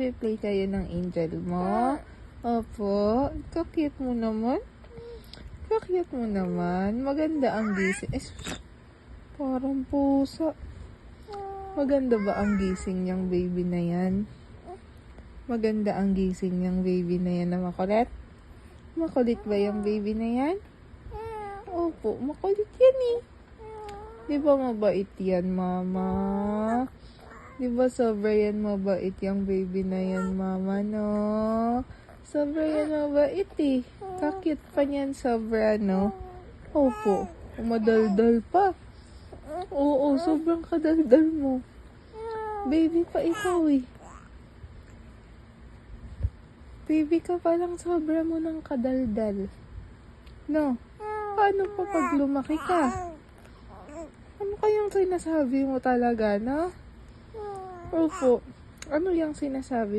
Play kayo ng angel mo? Opo. Kakit mo naman. Kakit mo naman. Maganda ang gising. Parang pusa. Maganda ba ang gising niyang baby na yan? Maganda ang gising niyang baby na yan na makulit? Makulit ba yung baby na yan? Opo, makulit yan eh. Di ba mabait yan, mama? Di ba sobra yan mabait yung baby na yan, mama, no? Sobra yan mabait eh. Kakit pa niyan sobra, no? Opo, madaldal pa. Oo, sobrang kadaldal mo. Baby pa ikaw eh. Baby ka palang sobra mo ng kadaldal. No? Paano pa pag lumaki ka? Ano kayang sinasabi mo talaga, no? Opo. Ano yung sinasabi?